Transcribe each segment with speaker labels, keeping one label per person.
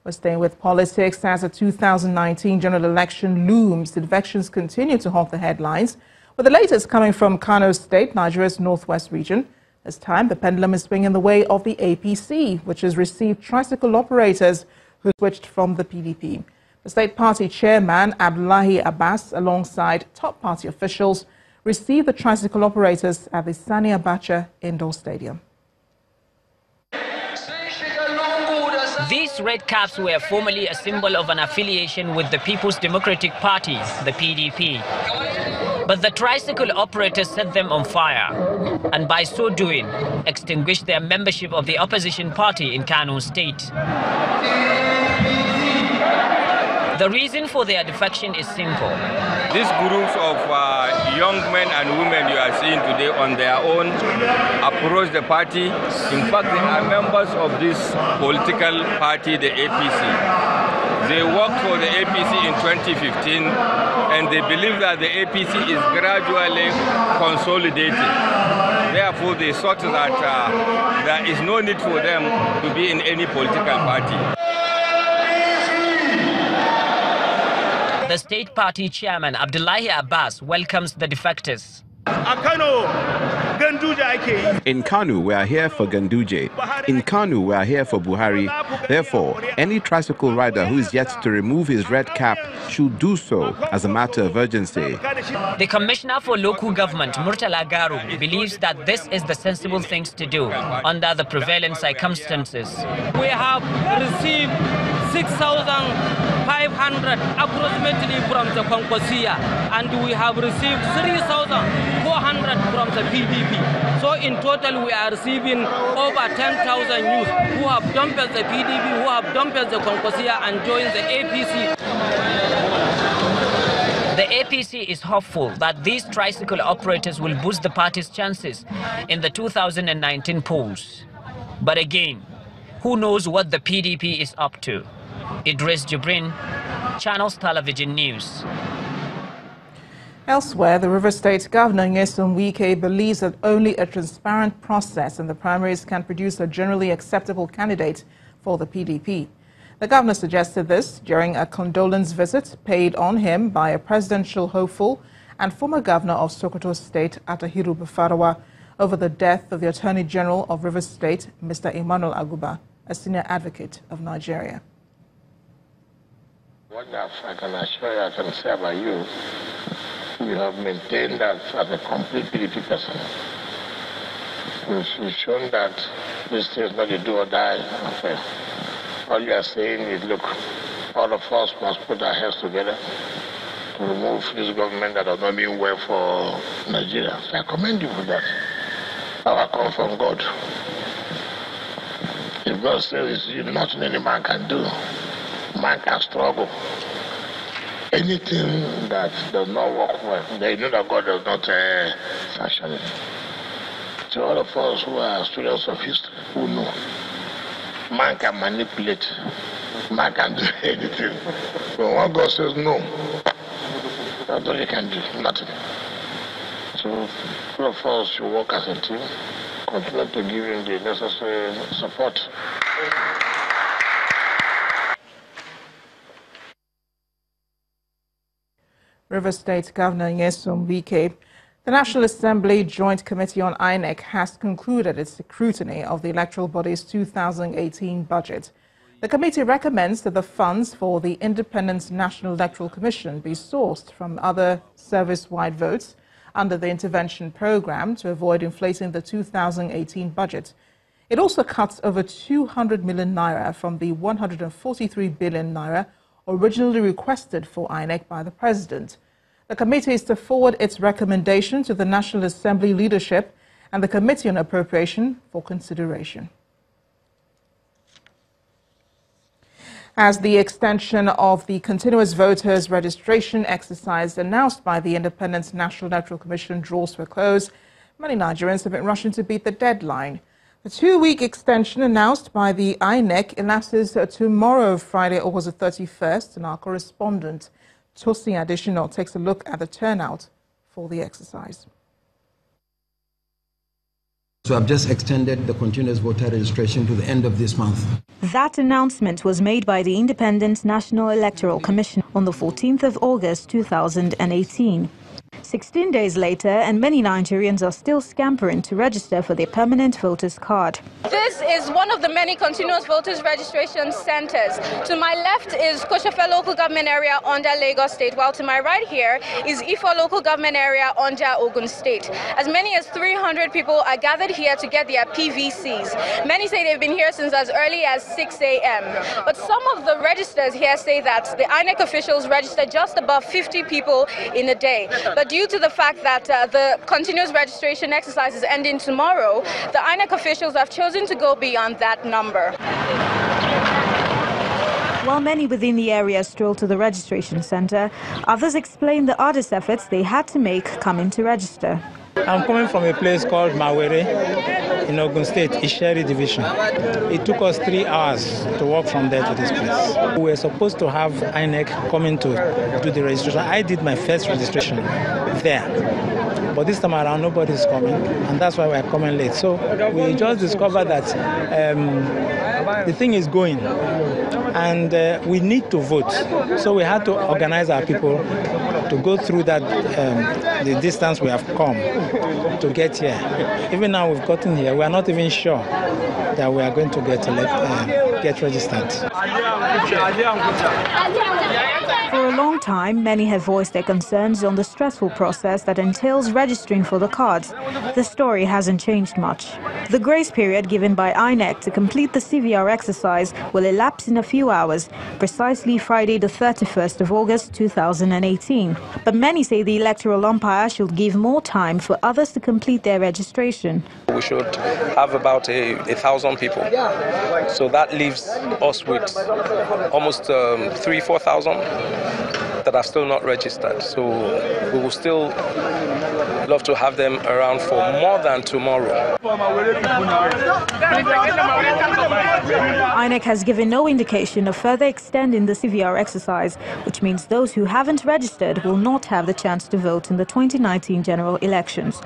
Speaker 1: We're staying with politics as the 2019 general election looms. Defections continue to haunt the headlines, with the latest coming from Kano State, Nigeria's northwest region. This time, the pendulum is swinging the way of the APC, which has received tricycle operators who switched from the PDP. The state party chairman, Abdullahi Abbas, alongside top party officials, received the tricycle operators at the Sani Abacha Indoor Stadium.
Speaker 2: These red caps were formerly a symbol of an affiliation with the People's Democratic Party, the PDP. But the tricycle operators set them on fire, and by so doing, extinguished their membership of the opposition party in Kano State. The reason for their defection is simple.
Speaker 3: These groups of young men and women you are seeing today on their own approach the party. In fact, they are members of this political party, the APC. They worked for the APC in 2015, and they believe that the APC is gradually consolidating. Therefore, they thought that there is no need for them to be in any political party.
Speaker 2: The state party chairman, Abdullahi Abbas, welcomes the defectors.
Speaker 4: In Kanu, we are here for Ganduje. In Kanu, we are here for Buhari. Therefore, any tricycle rider who is yet to remove his red cap should do so as a matter of urgency.
Speaker 2: The Commissioner for Local Government, Murtala Garu, believes that this is the sensible thing to do under the prevailing circumstances.
Speaker 5: We have received 6,500 approximately from the Konkosia, and we have received 3,400 from the PDP. So in total we are receiving over 10,000 youth who have dumped the PDP, who have dumped the Konkosia and joined the APC.
Speaker 2: The APC is hopeful that these tricycle operators will boost the party's chances in the 2019 polls. But again, who knows what the PDP is up to? Idris Jibrin, Channels Television News.
Speaker 1: Elsewhere, the River State Governor Nyesom Wike believes that only a transparent process in the primaries can produce a generally acceptable candidate for the PDP. The governor suggested this during a condolence visit paid on him by a presidential hopeful and former governor of Sokoto State, Atahiru Bafarawa, over the death of the Attorney General of River State, Mr. Emmanuel Aguba, a senior advocate of Nigeria.
Speaker 6: What I can assure you, I can say about you, you have maintained that as a complete PDP person. You've shown that this is not a do or die affair. All you are saying is, look, all of us must put our heads together to remove this government that does not mean well for Nigeria. So I commend you for that. Power comes from God. If God says it's nothing any man can do, man can struggle. Anything that does not work well, they know that God does not sanction it. So all of us who are students of history, who know, man can manipulate, man can do anything. But when God says no, that's all you can do, nothing. So all of us should work as a team, continue to give him the necessary support.
Speaker 1: River State Governor Nyesom Wike. The National Assembly Joint Committee on INEC has concluded its scrutiny of the electoral body's 2018 budget. The committee recommends that the funds for the Independent National Electoral Commission be sourced from other service-wide votes under the intervention program to avoid inflating the 2018 budget. It also cuts over 200 million naira from the 143 billion naira originally requested for INEC by the President. The committee is to forward its recommendation to the National Assembly leadership and the Committee on Appropriation for consideration. As the extension of the continuous voters registration exercise announced by the Independent National Electoral Commission draws to a close, many Nigerians have been rushing to beat the deadline. The two-week extension announced by the INEC elapses tomorrow, Friday, August the 31st, and our correspondent, Tosi Additional, takes a look at the turnout for the exercise.
Speaker 7: So I've just extended the continuous voter registration to the end of this month. That announcement was made by the Independent National Electoral Commission on the 14th of August 2018. 16 days later, and many Nigerians are still scampering to register for their permanent voters card.
Speaker 8: This is one of the many continuous voters registration centers. To my left is Koshofe local government area under Lagos State, while to my right here is Ifo local government area under Ogun State. As many as 300 people are gathered here to get their PVCs. Many say they've been here since as early as 6 a.m. But some of the registers here say that the INEC officials register just above 50 people in a day. But due to the fact that the continuous registration exercise is ending tomorrow, the INEC officials have chosen to go beyond that number.
Speaker 7: While many within the area stroll to the registration center, others explain the arduous efforts they had to make coming to register.
Speaker 9: I'm coming from a place called Mawere in Ogun State, Isheri Division. It took us 3 hours to walk from there to this place. We were supposed to have INEC coming to do the registration. I did my first registration there. But this time around, nobody's coming, and that's why we're coming late. So we just discovered that the thing is going, and we need to vote. So we had to organize our people to go through that, the distance we have come to get here. Even now we've gotten here, we are not even sure that we are going to get registered.
Speaker 7: For a long time, many have voiced their concerns on the stressful process that entails registering for the cards. The story hasn't changed much. The grace period given by INEC to complete the CVR exercise will elapse in a few hours, precisely Friday the 31st of August 2018. But many say the electoral umpire should give more time for others to complete their registration.
Speaker 10: We should have about 1,000 people. So that leaves us with almost 3,000-4,000 that are still not registered. So we will still love to have them around for more than tomorrow.
Speaker 7: INEC has given no indication of further extending the CVR exercise, which means those who haven't registered will not have the chance to vote in the 2019 general elections.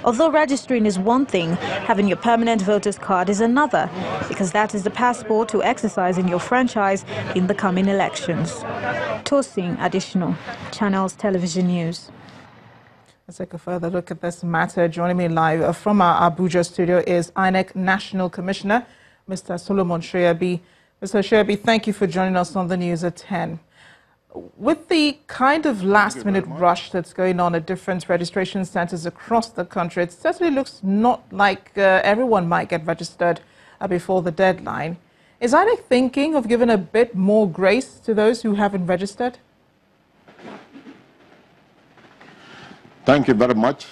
Speaker 7: Although registering is one thing, having your permanent voter's card is another, because that is the passport to exercising your franchise in the coming elections. Tosin Additional, Channels Television News.
Speaker 1: Let's take a further look at this matter. Joining me live from our Abuja studio is INEC National Commissioner, Mr. Solomon Shoyabi. Mr. Shoyabi, thank you for joining us on the news at 10. With the kind of last-minute rush that's going on at different registration centers across the country, it certainly looks not like everyone might get registered before the deadline. Is INEC thinking of giving a bit more grace to those who haven't registered?
Speaker 11: Thank you very much.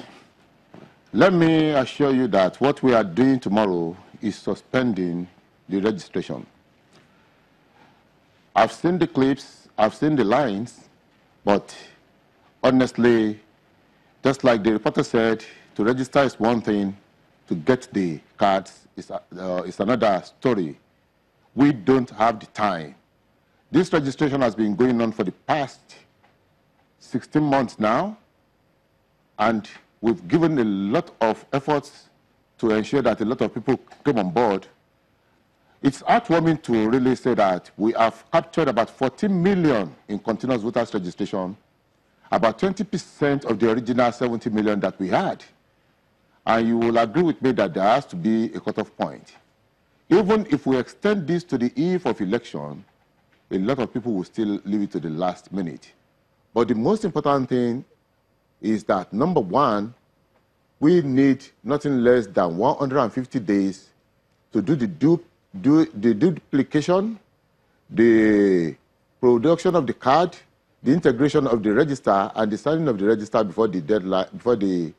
Speaker 11: Let me assure you that what we are doing tomorrow is suspending the registration. I've seen the clips, I've seen the lines, but honestly, just like the reporter said, to register is one thing, to get the cards is another story. We don't have the time. This registration has been going on for the past 16 months now, and we've given a lot of efforts to ensure that a lot of people come on board. It's heartwarming to really say that we have captured about 14 million in continuous voters registration, about 20% of the original 70 million that we had. And you will agree with me that there has to be a cutoff point. Even if we extend this to the eve of election, a lot of people will still leave it to the last minute. But the most important thing is that, number one, we need nothing less than 150 days to do the duplication, the production of the card, the integration of the register, and the signing of the register before the deadline, before the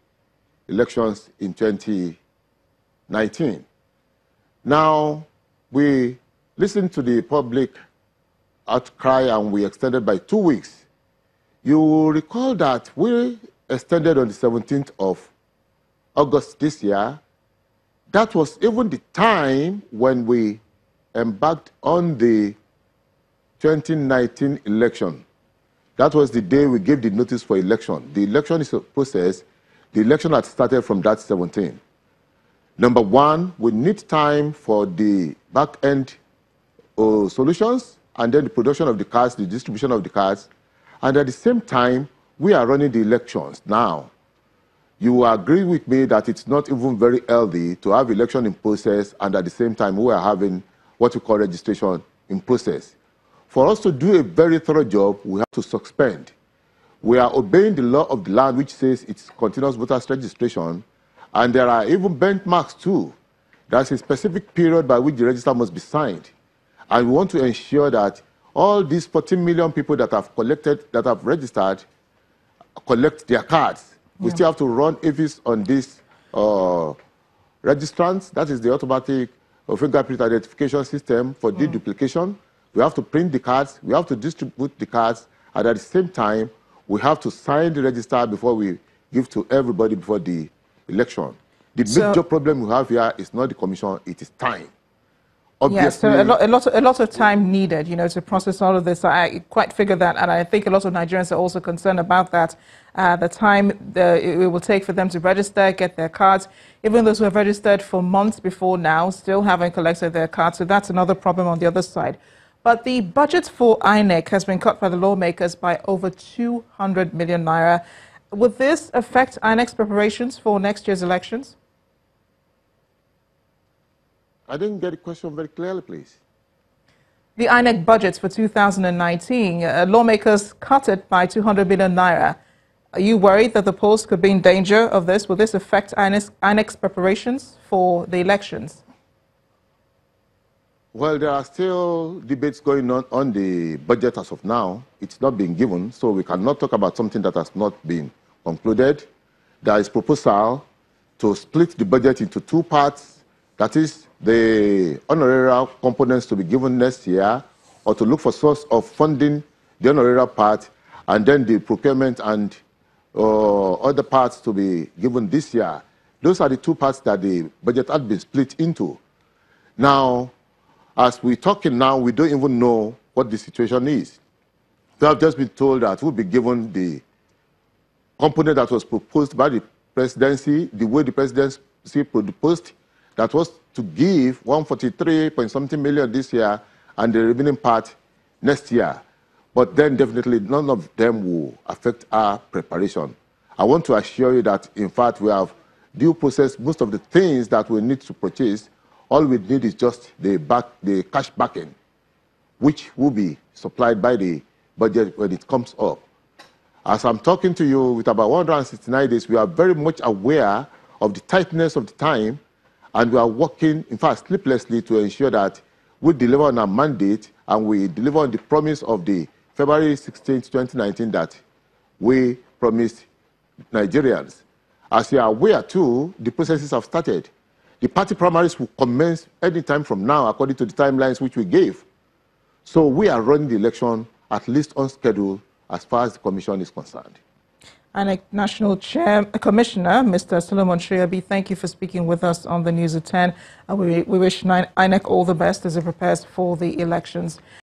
Speaker 11: elections in 2019. Now, we listened to the public outcry and we extended by 2 weeks. You will recall that we extended on the 17th of August this year. That was even the time when we embarked on the 2019 election. That was the day we gave the notice for election. The election is a process. The election had started from that 17th. Number one, we need time for the back-end solutions, and then the production of the cards, the distribution of the cards. And at the same time, we are running the elections now. You agree with me that it's not even very healthy to have election in process and at the same time we are having what we call registration in process. For us to do a very thorough job, we have to suspend. We are obeying the law of the land which says it's continuous voters registration, and there are even benchmarks too. There's a specific period by which the register must be signed. And we want to ensure that all these 14 million people that have registered, collect their cards. We still have to run AVIS on these registrants. That is the automatic fingerprint identification system for deduplication. We have to print the cards. We have to distribute the cards. And at the same time, we have to sign the register before we give to everybody before the election. The major problem we have here is not the commission, it is time. Obviously,
Speaker 1: yes, so a lot of time needed, to process all of this. I quite figure that, and I think a lot of Nigerians are also concerned about that. The time it will take for them to register, get their cards. Even those who have registered for months before now still haven't collected their cards, so that's another problem on the other side. But the budget for INEC has been cut by the lawmakers by over 200 million naira. Would this affect INEC's preparations for next year's elections?
Speaker 11: I didn't get the question very clearly, please.
Speaker 1: The INEC budget for 2019, lawmakers cut it by 200 million naira. Are you worried that the polls could be in danger of this? Will this affect INEC's preparations for the elections?
Speaker 11: Well, there are still debates going on the budget as of now. It's not been given, so we cannot talk about something that has not been concluded. There is proposal to split the budget into two parts. That is, the honorarial components to be given next year, or to look for source of funding the honorarial part, and then the procurement and other parts to be given this year. Those are the two parts that the budget had been split into. Now, as we're talking now, we don't even know what the situation is. We have just been told that we'll be given the component that was proposed by the presidency, the way the presidency proposed, that was to give 143-point-something million this year and the remaining part next year. But then definitely none of them will affect our preparation. I want to assure you that, in fact, we have due process most of the things that we need to purchase. All we need is just the cash backing, which will be supplied by the budget when it comes up. As I'm talking to you, with about 169 days, we are very much aware of the tightness of the time, and we are working, in fact, sleeplessly to ensure that we deliver on our mandate and we deliver on the promise of the February 16, 2019 that we promised Nigerians. As you are aware, too, the processes have started. The party primaries will commence any time from now, according to the timelines which we gave. So we are running the election at least on schedule as far as the commission is concerned.
Speaker 1: INEC National Commissioner, Mr. Solomon Shoyabi, thank you for speaking with us on the News at 10. We wish INEC all the best as it prepares for the elections.